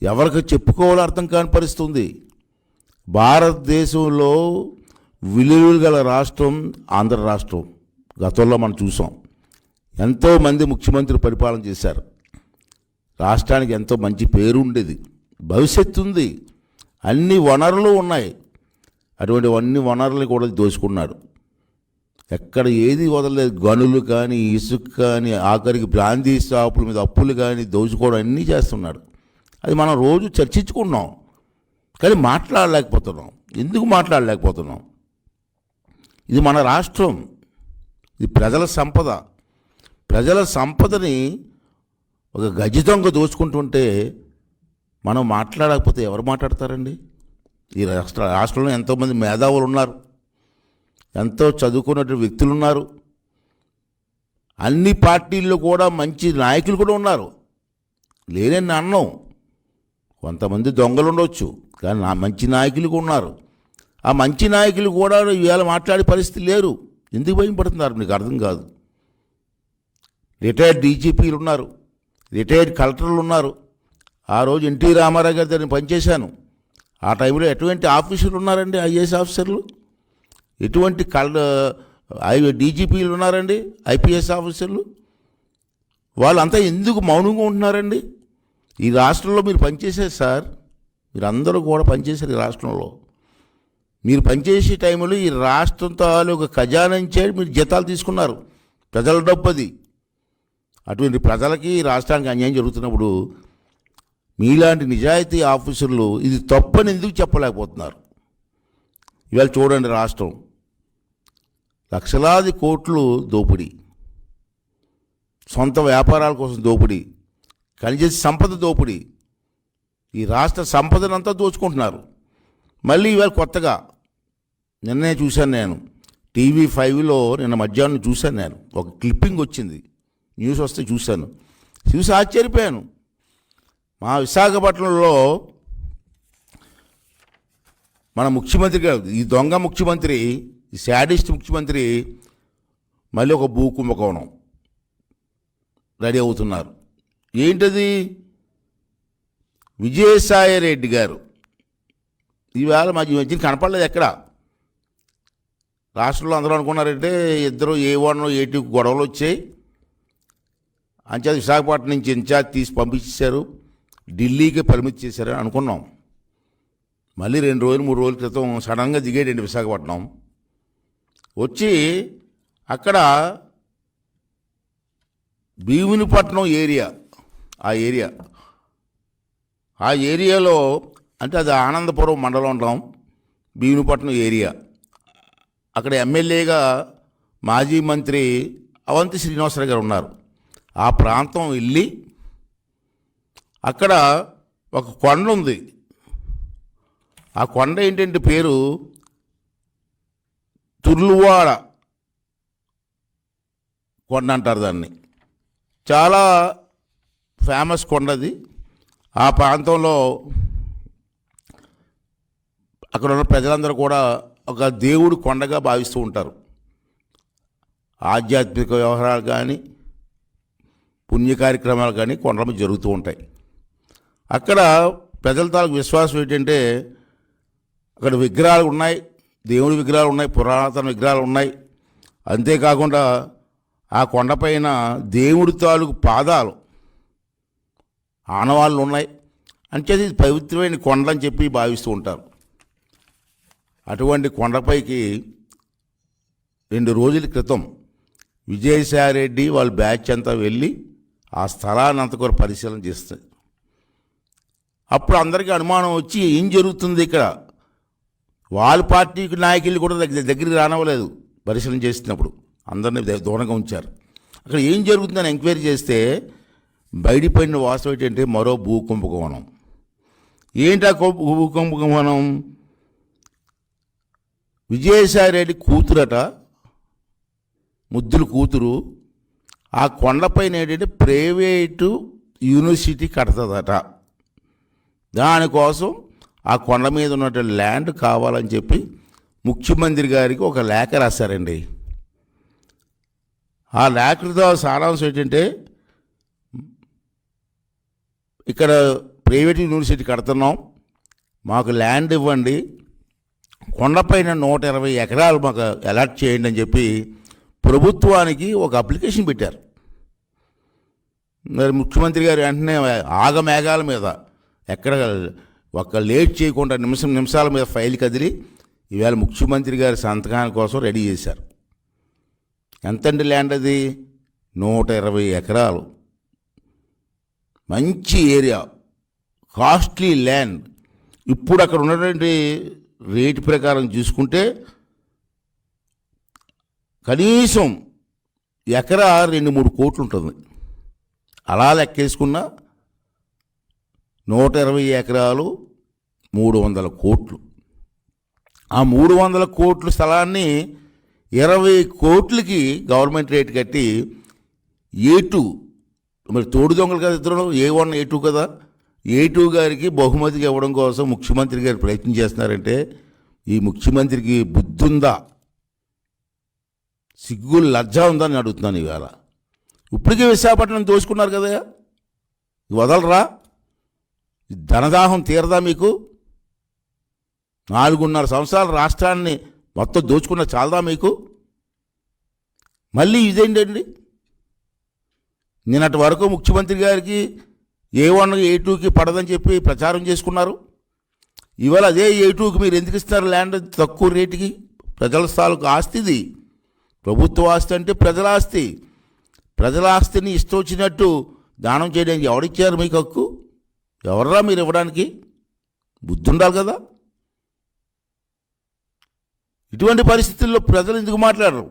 ఎవరికి చెప్పుకోవాలో అర్థం కాని పరిస్థితి ఉంది. భారతదేశంలో విలువలు గల రాష్ట్రం ఆంధ్ర రాష్ట్రం. గతంలో మనం చూసాం, ఎంతోమంది ముఖ్యమంత్రులు పరిపాలన చేశారు. రాష్ట్రానికి ఎంతో మంచి పేరు ఉండేది, భవిష్యత్తు ఉంది, అన్ని వనరులు ఉన్నాయి. అటువంటి అన్ని వనరులు కూడా దోచుకున్నాడు. ఎక్కడ ఏది వదలలేదు. గనులు కానీ, ఇసుక కానీ, ఆఖరికి బ్రాందీ షాపుల మీద అప్పులు కానీ దోచుకోవడం అన్నీ చేస్తున్నాడు. అది మనం రోజు చర్చించుకున్నాం, కానీ మాట్లాడలేకపోతున్నాం. ఎందుకు మాట్లాడలేకపోతున్నాం? ఇది మన రాష్ట్రం, ఇది ప్రజల సంపద. ప్రజల సంపదని ఒక గజితంగా దోచుకుంటుంటే మనం మాట్లాడకపోతే ఎవరు మాట్లాడతారండి? ఈ రాష్ట్రంలో ఎంతోమంది మేధావులు ఉన్నారు, ఎంతో చదువుకున్నటువంటి వ్యక్తులు ఉన్నారు, అన్ని పార్టీల్లో కూడా మంచి నాయకులు కూడా ఉన్నారు. లేనని అన్నం. కొంతమంది దొంగలు ఉండవచ్చు, కానీ మంచి నాయకులు ఉన్నారు. ఆ మంచి నాయకులు కూడా ఇవాళ మాట్లాడే పరిస్థితి లేరు. ఎందుకు భయం పడుతున్నారు మీకు అర్థం కాదు. రిటైర్డ్ డీజీపీలు ఉన్నారు, రిటైర్డ్ కలెక్టర్లు ఉన్నారు. ఆ రోజు ఎన్టీ రామారావు గారి దగ్గర పనిచేశాను. ఆ టైంలో ఎటువంటి ఆఫీసర్లు ఉన్నారండి? ఐఏఎస్ ఆఫీసర్లు. ఎటువంటి డీజీపీలు ఉన్నారండి? ఐపీఎస్ ఆఫీసర్లు. వాళ్ళంతా ఎందుకు మౌనంగా ఉంటున్నారండి? ఈ రాష్ట్రంలో మీరు పనిచేశారు సార్, మీరు అందరూ కూడా పనిచేశారు ఈ రాష్ట్రంలో. మీరు పనిచేసే టైంలో ఈ రాష్ట్రం తాలూకు ఖజానాంచే మీరు జీతాలు తీసుకున్నారు. ప్రజల డబ్బు అది. అటువంటి ప్రజలకి రాష్ట్రానికి అన్యాయం జరుగుతున్నప్పుడు మీలాంటి నిజాయితీ ఆఫీసర్లు ఇది తప్పని ఎందుకు చెప్పలేకపోతున్నారు? ఇవాళ చూడండి, రాష్ట్రం లక్షలాది కోట్లు దోపిడీ, సొంత వ్యాపారాల కోసం దోపిడీ, ఖనిజ సంపద దోపిడీ. ఈ రాష్ట్ర సంపదనంతా దోచుకుంటున్నారు. మళ్ళీ ఇవాళ కొత్తగా నిన్నే చూశాను నేను, TV5లో నిన్న మధ్యాహ్నం చూశాను నేను. ఒక క్లిప్పింగ్ వచ్చింది, న్యూస్ వస్తే చూశాను. చూసి ఆశ్చర్యపోయాను. మా విశాఖపట్నంలో మన ముఖ్యమంత్రి గారు, ఈ దొంగ ముఖ్యమంత్రి, ఈ శాడిస్ట్ ముఖ్యమంత్రి మళ్ళీ ఒక భూ కుంభకోణం రెడీ అవుతున్నారు. ఏంటది? విజయసాయి రెడ్డి గారు ఈవేళ మా మధ్యన కనపడలేదు ఎక్కడ. రాష్ట్రంలో అందరూ అనుకున్నారంటే ఇద్దరు A1 A2 గొడవలు వచ్చాయి, అంచేత విశాఖపట్నం నుంచి ఇన్ఛార్జ్ తీసి పంపించేశారు, ఢిల్లీకి పరిమితి చేశారని అనుకున్నాం. మళ్ళీ 2 రోజులు 3 రోజుల క్రితం సడన్గా దిగేటండి విశాఖపట్నం. వచ్చి అక్కడ భీమునిపట్నం ఏరియా, ఆ ఏరియాలో, అంటే అది ఆనందపురం మండలం అంటాం, భీమునిపట్నం ఏరియా. అక్కడ ఎమ్మెల్యేగా మాజీ మంత్రి అవంతి శ్రీనివాసరావు గారు ఉన్నారు. ఆ ప్రాంతం వెళ్ళి అక్కడ ఒక కొండ ఉంది. ఆ కొండ ఏంటంటే పేరు తుర్లువాడ కొండ అంటారు దాన్ని. చాలా ఫేమస్ కొండది. ఆ ప్రాంతంలో అక్కడ ఉన్న ప్రజలందరూ కూడా ఒక దేవుడు కొండగా భావిస్తూ ఉంటారు. ఆధ్యాత్మిక వ్యవహారాలు కానీ, పుణ్య కార్యక్రమాలు కానీ కొండల మీద జరుగుతూ ఉంటాయి. అక్కడ ప్రజల తాలూకు విశ్వాసం ఏంటంటే, అక్కడ విగ్రహాలు ఉన్నాయి, దేవుడి విగ్రహాలు ఉన్నాయి, పురాతన విగ్రహాలు ఉన్నాయి. అంతేకాకుండా ఆ కొండపైన దేవుడి తాలూకు పాదాలు ఆనవాళ్ళు ఉన్నాయి. అంచేది ఇది పవిత్రమైన కొండలని చెప్పి భావిస్తూ ఉంటారు. అటువంటి కొండపైకి 2 రోజుల క్రితం విజయసాయి రెడ్డి వాళ్ళ బ్యాచ్ అంతా వెళ్ళి ఆ స్థలాన్ని అంతా కూడా పరిశీలన చేస్తారు. అప్పుడు అందరికీ అనుమానం వచ్చి ఏం జరుగుతుంది ఇక్కడ. వాళ్ళ పార్టీకి నాయకులు కూడా దగ్గరికి రానవ్వలేదు. పరిశీలన చేసినప్పుడు అందరినీ దూరంగా ఉంచారు. అక్కడ ఏం జరుగుతుందని ఎంక్వైరీ చేస్తే బయటపడిన వాస్తవం ఏంటంటే మరో భూకుంభకోణం. ఏంటి ఆ భూకుంభకోణం? విజయసాయి రెడ్డి కూతురట, ముద్దుల కూతురు, ఆ కొండపైన ఏంటంటే ప్రైవేటు యూనివర్సిటీ కడుతుందట. దానికోసం ఆ కొండ మీద ఉన్నటువంటి ల్యాండ్ కావాలని చెప్పి ముఖ్యమంత్రి గారికి ఒక లేఖ రాశారండి. ఆ లేఖతో సారాంశం ఏంటంటే, ఇక్కడ ప్రైవేట్ యూనివర్సిటీ కడుతున్నాం, మాకు ల్యాండ్ ఇవ్వండి, కొండపైన 120 ఎకరాలు మాకు అలాట్ చేయండి అని చెప్పి ప్రభుత్వానికి ఒక అప్లికేషన్ పెట్టారు. మరి ముఖ్యమంత్రి గారు వెంటనే ఆగమేఘాల మీద ఎక్కడ ఒక లేట్ చేయకుండా నిమిషాల మీద ఫైల్ కదిలి ఈవేళ ముఖ్యమంత్రి గారి సంతకాల కోసం రెడీ చేశారు. ఎంతండి ల్యాండ్ అది? 120 ఎకరాలు, మంచి ఏరియా, కాస్ట్లీ ల్యాండ్. ఇప్పుడు అక్కడ ఉన్నటువంటి రేటు ప్రకారం చూసుకుంటే కనీసం ఎకరా 2-3 కోట్లు ఉంటుంది. అలా లెక్కేసుకున్న 120 ఎకరాలు 300 కోట్లు. ఆ 300 కోట్ల స్థలాన్ని 20 కోట్లకి గవర్నమెంట్ రేటు కట్టి A2, మరి తోడు దొంగలు కదా ఇద్దరు, A1 A2 కదా, A2 గారికి బహుమతిగా ఇవ్వడం కోసం ముఖ్యమంత్రి గారు ప్రయత్నం చేస్తున్నారంటే ఈ ముఖ్యమంత్రికి బుద్ధి ఉందా, సిగ్గు లజ్జ ఉందని అడుగుతున్నాను ఇవాళ. ఇప్పటికే విశాఖపట్నం దోచుకున్నారు కదా, వదలరా? ధనదాహం తీరదా మీకు? 4.5 సంవత్సరాల రాష్ట్రాన్ని మొత్తం దోచుకున్న చాలదా మీకు? మళ్ళీ ఇదేంటండి? నిన్నటి వరకు ముఖ్యమంత్రి గారికి A1 A2కి పడదని చెప్పి ప్రచారం చేసుకున్నారు. ఇవాళ అదే A2కి మీరు ఎందుకు ఇస్తారు ల్యాండ్ తక్కువ రేటుకి? ప్రజల స్థాలకు ఆస్తి ఇది. ప్రభుత్వ ఆస్తి అంటే ప్రజల ఆస్తి. ప్రజల ఆస్తిని ఇష్టం వచ్చినట్టు దానం చేయడానికి ఎవరిచ్చారు మీకు హక్కు? ఎవర్రా మీరు ఇవ్వడానికి? బుద్ధి ఉండాలి కదా. ఇటువంటి పరిస్థితుల్లో ప్రజలు ఎందుకు మాట్లాడరు?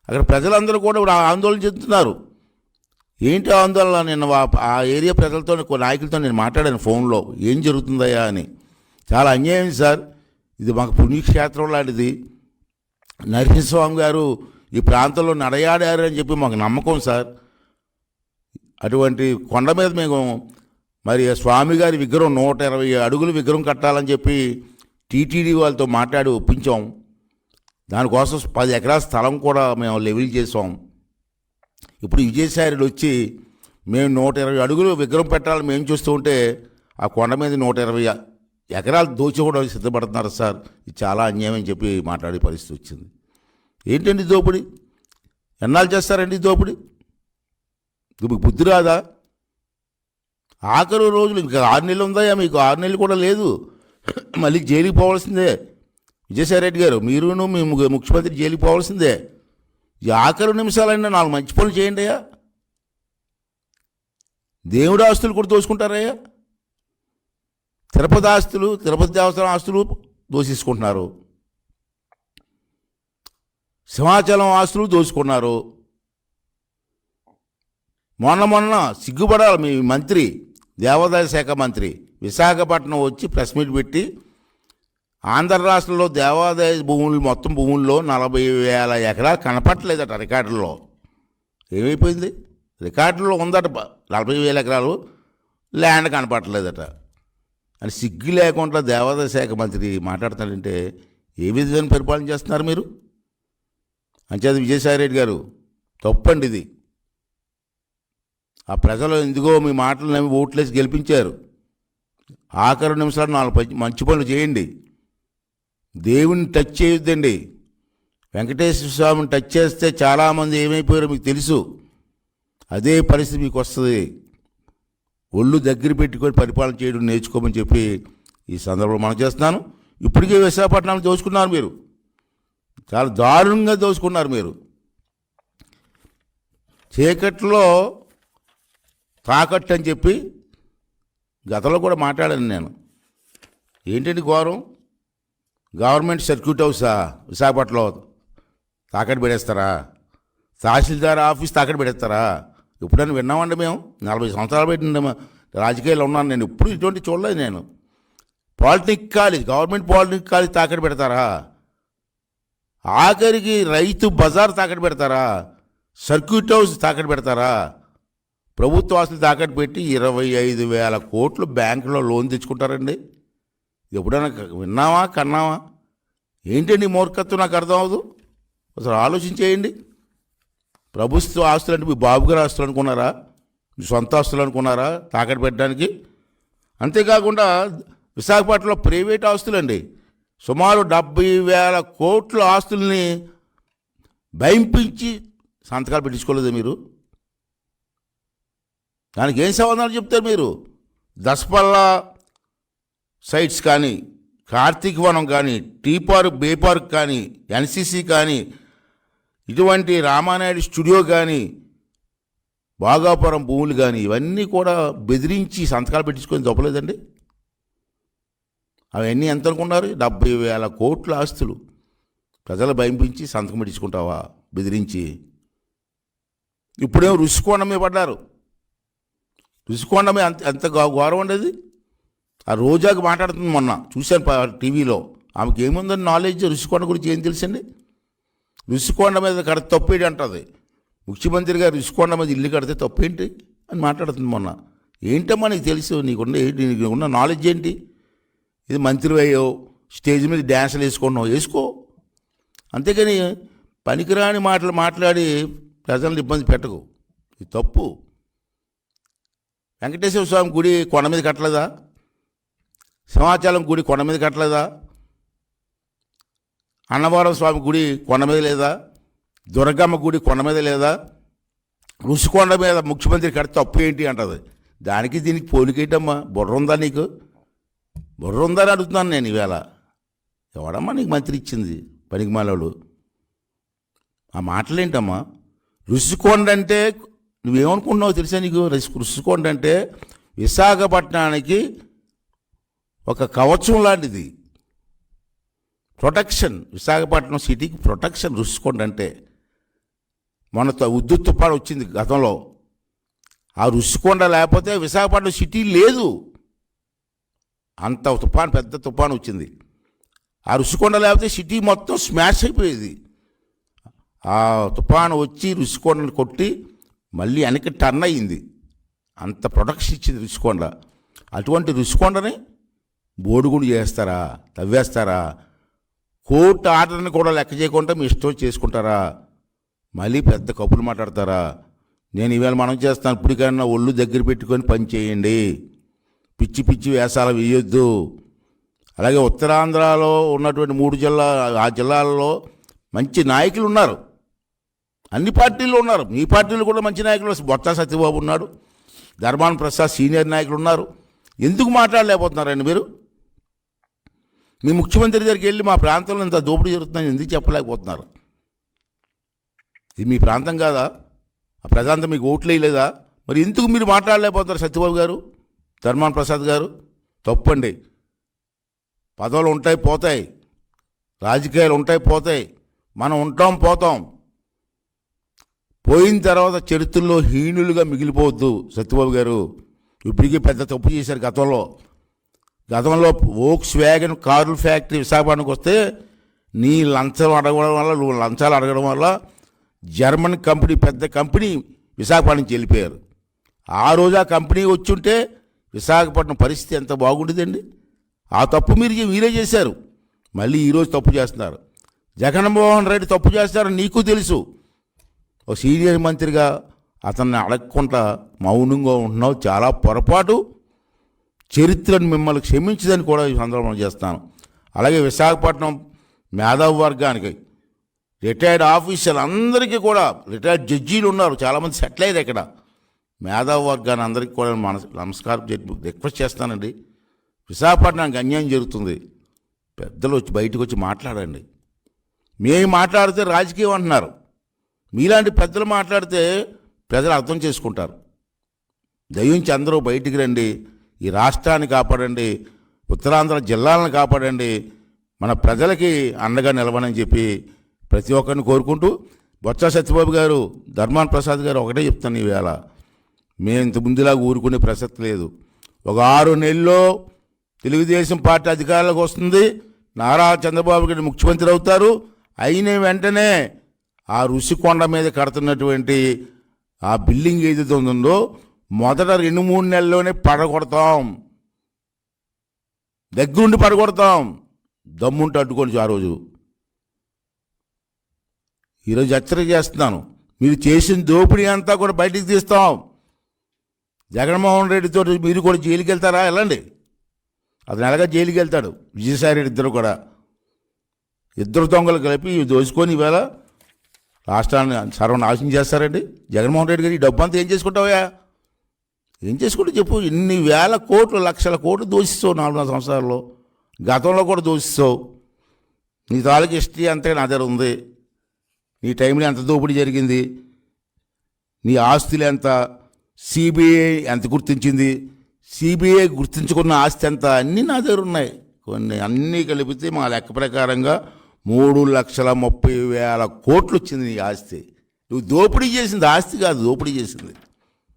అక్కడ ప్రజలందరూ కూడా ఇప్పుడు ఆందోళన చెందుతున్నారు. ఏంటి ఆందోళన? నిన్న ఆ ఏరియా ప్రజలతో, నాయకులతో నేను మాట్లాడాను ఫోన్లో, ఏం జరుగుతుందయ్యా అని. చాలా అన్యాయం సార్, ఇది మాకు పుణ్యక్షేత్రం లాంటిది. నరసింహస్వామి గారు ఈ ప్రాంతంలో నడయాడారు అని చెప్పి మాకు నమ్మకం సార్. అటువంటి కొండ మీద మేము మరి స్వామి గారి విగ్రహం 120 అడుగుల విగ్రహం కట్టాలని చెప్పి టీటీడీ వాళ్ళతో మాట్లాడి ఒప్పించాం. దానికోసం 10 ఎకరాల స్థలం కూడా మేము లెవెల్ చేసాం. ఇప్పుడు విజయసాయిరెడ్డి వచ్చి మేము 120 అడుగులు విగ్రహం పెట్టాలని మేము చూస్తూ ఉంటే ఆ కొండ మీద 120 ఎకరాలు దోచుకోవడానికి సిద్ధపడుతున్నారు సార్. ఇది చాలా అన్యాయం అని చెప్పి మాట్లాడే పరిస్థితి వచ్చింది. ఏంటండి దోపిడీ? ఎన్నాళ్ళు చేస్తారండి దోపిడీ? మీకు బుద్ధి రాదా? ఆఖరు రోజులు ఇంకా 6 నెలలు ఉందాయా మీకు? 6 నెలలు కూడా లేదు, మళ్ళీ జైలుకి పోవాల్సిందే. విజయసాయిరెడ్డి గారు, మీరును మీ ముఖ్యమంత్రి జైలుకి పోవాల్సిందే. ఈ ఆఖరు నిమిషాలైనా 4 మంచి పనులు చేయండి అయ్యా. దేవుడి ఆస్తులు కూడా దోచుకుంటారయ్యా. తిరుపతి ఆస్తులు, తిరుపతి దేవస్థానం ఆస్తులు దోషించుకుంటున్నారు, సింహాచలం ఆస్తులు దోచుకున్నారు. మొన్న సిగ్గుపడాలి మీ మంత్రి, దేవాదాయ శాఖ మంత్రి విశాఖపట్నం వచ్చి ప్రెస్ మీట్ పెట్టి ఆంధ్ర రాష్ట్రంలో దేవాదాయ భూములు మొత్తం భూముల్లో 40,000 ఎకరాలు కనపట్టలేదట రికార్డుల్లో. ఏమైపోయింది? రికార్డుల్లో ఉందట 40,000 ఎకరాలు ల్యాండ్ కనపట్టలేదట అని సిగ్గు లేకుండా దేవాదాయ శాఖ మంత్రి మాట్లాడుతున్నారంటే ఏ విధంగా పరిపాలన చేస్తున్నారు మీరు? అంచేత విజయసాయిరెడ్డి గారు తప్పండి ఇది. ఆ ప్రజలు ఎందుకో మీ మాటలు నమ్మి ఓట్లేసి గెలిపించారు. ఆఖరు నిమిషాలు 4 మంచి పనులు చేయండి. దేవుని టచ్ చేయొద్దండి. వెంకటేశ్వర స్వామిని టచ్ చేస్తే చాలామంది ఏమైపోయారో మీకు తెలుసు. అదే పరిస్థితి మీకు వస్తుంది. ఒళ్ళు దగ్గర పెట్టుకొని పరిపాలన చేయడం నేర్చుకోమని చెప్పి ఈ సందర్భంలో మనం చేస్తున్నాను. ఇప్పటికే విశాఖపట్నాన్ని దోచుకున్నారు మీరు, చాలా దారుణంగా దోచుకున్నారు మీరు. చీకట్లో తాకట్టు అని చెప్పి గతంలో కూడా మాట్లాడాను నేను. ఏంటండి ఘోరం? గవర్నమెంట్ సర్క్యూట్ హౌసా విశాఖపట్నంలో తాకట్టు పెడేస్తారా? తహసీల్దార్ ఆఫీస్ తాకట్టు పెడేస్తారా? ఎప్పుడైనా విన్నామండి మేము? 40 సంవత్సరాలు పెట్టిన రాజకీయాల్లో ఉన్నాను నేను, ఎప్పుడు ఇటువంటి చూడలేదు నేను. Polytechnic college, government polytechnic college తాకట్టు పెడతారా? ఆఖరికి రైతు బజార్ తాకట్టు పెడతారా? సర్క్యూట్ హౌస్ తాకట్టు పెడతారా? ప్రభుత్వ ఆస్తులు తాకట్టు పెట్టి 25,000 కోట్లు బ్యాంకులో లోన్ తెచ్చుకుంటారండి. ఎప్పుడైనా విన్నావా, కన్నావా? ఏంటండి మూర్ఖత్వం? నాకు అర్థం అవ్వదు. అసలు ఆలోచించేయండి. ప్రభుత్వ ఆస్తులు అంటే మీ బాబు గారు ఆస్తులు అనుకున్నారా? మీ సొంత ఆస్తులు అనుకున్నారా తాకట్టు పెట్టడానికి? అంతేకాకుండా విశాఖపట్నంలో ప్రైవేట్ ఆస్తులండి సుమారు 70,000 కోట్ల ఆస్తుల్ని భయింపించి సంతకాలు పెట్టించుకోలేదు మీరు. దానికి ఏం సమాధానం చెప్తారు మీరు? దసపల్లా సైట్స్ కానీ, కార్తీక్ వనం కానీ, టీ పార్క్, బే పార్క్ కానీ, ఎన్సీసీ కానీ, ఇటువంటి రామానాయుడు స్టూడియో కానీ, బాగాపురం భూములు కానీ, ఇవన్నీ కూడా బెదిరించి సంతకాలు పెట్టించుకొని తప్పలేదండి. అవన్నీ ఎంత అనుకున్నారు? 70,000 కోట్ల ఆస్తులు ప్రజలు భయింపించి సంతకం పెట్టించుకుంటావా బెదిరించి? ఇప్పుడేమో రుషికొండ మీద పడ్డారు. రుషికొండ మీద ఎంత గౌరవం ఉండేది. ఆ రోజాకి మాట్లాడుతుంది, మొన్న చూశాను టీవీలో. ఆమెకి ఏముందని నాలెడ్జ్? రుషికొండ గురించి ఏం తెలుసండి? రుషికొండ మీద కడితే తప్పేంటి అంటుంది. ముఖ్యమంత్రి గారు రుషికొండ మీద ఇల్లు కడితే తప్పేంటి అని మాట్లాడుతుంది మొన్న. ఏంటమ్మా నీకు తెలుసు? నీకున్న నాలెడ్జ్ ఏంటి? ఇది మంత్రి అయ్యో స్టేజ్ మీద డ్యాన్సులు వేసుకున్నావు, వేసుకో. అంతేకాని పనికిరాని మాటలు మాట్లాడి ప్రజలను ఇబ్బంది పెట్టకు, ఇది తప్పు. వెంకటేశ్వర స్వామి గుడి కొండ మీద కట్టలేదా? సింహాచలం గుడి కొండ మీద కట్టలేదా? అన్నవరం స్వామి గుడి కొండ మీద లేదా? దుర్గమ్మ గుడి కొండ మీద లేదా? రుషికొండ మీద ముఖ్యమంత్రి కడితే తప్పు ఏంటి అంటది. దానికి దీనికి పోలికేటమ్మా? బుర్ర ఉందా నీకు? బుర్ర ఉందా అని అడుగుతున్నాను నేను ఈవేళ. ఎవడమ్మా నీకు మంత్రి ఇచ్చింది? పనికి మాలోడు. ఆ మాటలేంటమ్మా? రుషికొండ అంటే నువ్వేమనుకుంటున్నావు తెలుసా నీకు? రుషికొండ అంటే విశాఖపట్నానికి ఒక కవచం లాంటిది, ప్రొటెక్షన్. విశాఖపట్నం సిటీకి ప్రొటెక్షన్ రుషికొండ అంటే. మన ఉద్దుత్ తుఫాను వచ్చింది గతంలో. ఆ రుషికొండ లేకపోతే విశాఖపట్నం సిటీ లేదు. అంత తుఫాను, పెద్ద తుఫాను వచ్చింది. ఆ రుషికొండ లేకపోతే సిటీ మొత్తం స్మాష్ అయిపోయేది. ఆ తుఫాను వచ్చి రుషికొండను కొట్టి మళ్ళీ వెనక్కి టర్న్ అయ్యింది. అంత ప్రొటెక్షన్ ఇచ్చింది రుషికొండ. అటువంటి రుషికొండని బోడుగుండు చేస్తారా? తవ్వేస్తారా? కోర్టు ఆర్డర్ని కూడా లెక్క చేయకుండా మీ ఇష్టం చేసుకుంటారా? మళ్ళీ పెద్ద కప్పులు మాట్లాడతారా? నేను ఈవేళ మనం చేస్తాను, ఇప్పటికైనా ఒళ్ళు దగ్గర పెట్టుకొని పని చేయండి. పిచ్చి పిచ్చి వేషాలు వేయొద్దు. అలాగే ఉత్తరాంధ్రలో ఉన్నటువంటి 3 ఆ జిల్లాలలో మంచి నాయకులు ఉన్నారు, అన్ని పార్టీలు ఉన్నారు. మీ పార్టీలు కూడా మంచి నాయకులు. బొత్స సత్యబాబు ఉన్నాడు, ధర్మాన ప్రసాద్ సీనియర్ నాయకులు ఉన్నారు. ఎందుకు మాట్లాడలేకపోతున్నారండి మీరు? మీ ముఖ్యమంత్రి దగ్గరికి వెళ్ళి మా ప్రాంతంలో ఇంత దోపిడీ జరుగుతుందని ఎందుకు చెప్పలేకపోతున్నారు? ఇది మీ ప్రాంతం కాదా? ఆ ప్రజలంతా మీకు ఓట్లు వేయలేదా? మరి ఎందుకు మీరు మాట్లాడలేకపోతున్నారు? సత్యబాబు గారు, ధర్మాన ప్రసాద్ గారు, తప్పండి. పదవులు ఉంటాయి పోతాయి, రాజకీయాలు ఉంటాయి పోతాయి, మనం ఉంటాం పోతాం. పోయిన తర్వాత చరిత్రలో హీనులుగా మిగిలిపోవద్దు సత్యబాబు గారు. ఇప్పటికీ పెద్ద తప్పు చేశారు గతంలో వోక్స్ వ్యాగన్ కార్ల ఫ్యాక్టరీ విశాఖపట్నంకి వస్తే నీ లంచాలు అడగడం వల్ల, నువ్వు లంచాలు అడగడం వల్ల జర్మన్ కంపెనీ, పెద్ద కంపెనీ విశాఖపట్నం నుంచి వెళ్ళిపోయారు. ఆ రోజు ఆ కంపెనీ వచ్చి ఉంటే విశాఖపట్నం పరిస్థితి ఎంత బాగుండేదండి. ఆ తప్పు మీరే చేశారు. మళ్ళీ ఈరోజు తప్పు చేస్తున్నారు. జగన్మోహన్ రెడ్డి తప్పు చేస్తారని నీకు తెలుసు. ఒక సీనియర్ మంత్రిగా అతన్ని అడగకుండా మౌనంగా ఉంటున్నావు. చాలా పొరపాటు. చరిత్రను మిమ్మల్ని క్షమించదని కూడా ఈ సందర్భంలో చేస్తాను. అలాగే విశాఖపట్నం మేధావి వర్గానికి, రిటైర్డ్ ఆఫీసర్లు అందరికీ కూడా, రిటైర్డ్ జడ్జీలు ఉన్నారు, చాలామంది సెటిల్ అయ్యారు ఇక్కడ. మేధావి వర్గాన్ని అందరికీ కూడా నమస్కారం రిక్వెస్ట్ చేస్తానండి. విశాఖపట్నానికి అన్యాయం జరుగుతుంది. పెద్దలు వచ్చి బయటకు వచ్చి మాట్లాడండి. మేము మాట్లాడితే రాజకీయం అంటున్నారు. మీలాంటి పెద్దలు మాట్లాడితే ప్రజలు అర్థం చేసుకుంటారు. దయించి అందరూ బయటికి రండి. ఈ రాష్ట్రాన్ని కాపాడండి, ఉత్తరాంధ్ర జిల్లాలను కాపాడండి, మన ప్రజలకి అండగా నిలవనని చెప్పి ప్రతి ఒక్కరిని కోరుకుంటూ, బొత్స సత్యబాబు గారు, ధర్మాన ప్రసాద్ గారు ఒకటే చెప్తాను ఈవేళ, మేము ఇంత ముందులాగా ఊరుకునే ప్రసక్తి లేదు. ఒక 6 నెలల్లో తెలుగుదేశం పార్టీ అధికారంలోకి వస్తుంది. నారా చంద్రబాబు గారు ముఖ్యమంత్రి అవుతారు. అయిన వెంటనే ఆ రుషికొండ మీద కడుతున్నటువంటి ఆ బిల్డింగ్ ఏదైతే ఉందో మొదట 2-3 నెలల్లోనే పడగొడతాం, దగ్గరుండి పడగొడతాం. దమ్ముంటే అడ్డుకోండి. ఆ రోజు ఈరోజు హెచ్చరిక చేస్తున్నాను, మీరు చేసిన దోపిడీ అంతా కూడా బయటికి తీస్తాం. జగన్మోహన్ రెడ్డితో మీరు కూడా జైలుకి వెళ్తారా? వెళ్ళండి. అతను ఎలాగా జైలుకి వెళ్తాడు. విజయసాయి రెడ్డి ఇద్దరు కూడా, ఇద్దరు దొంగలు కలిపి దోచుకొని ఈవేళ రాష్ట్రాన్ని సర్వనాశనం చేస్తారండి. జగన్మోహన్ రెడ్డి గారు ఈ డబ్బు అంతా ఏం చేసుకుంటావా? ఏం చేసుకుంటే చెప్పు. ఇన్ని వేల కోట్లు, లక్షల కోట్లు దోషిస్తావు 4 సంవత్సరాల్లో. గతంలో కూడా దోషిస్తావు. నీ తాలూకు హిస్టరీ అంతే నా దగ్గర ఉంది. నీ టైంలో ఎంత దోపిడీ జరిగింది, నీ ఆస్తులు ఎంత, సిబిఐ ఎంత గుర్తించింది, సిబిఐ గుర్తించుకున్న ఆస్తి ఎంత, అన్నీ నా దగ్గర ఉన్నాయి. కొన్ని అన్నీ కలిపితే మా లెక్క ప్రకారంగా 3,30,000 కోట్లు వచ్చింది నీ ఆస్తి. నువ్వు దోపిడీ చేసింది ఆస్తి కాదు, దోపిడీ చేసింది.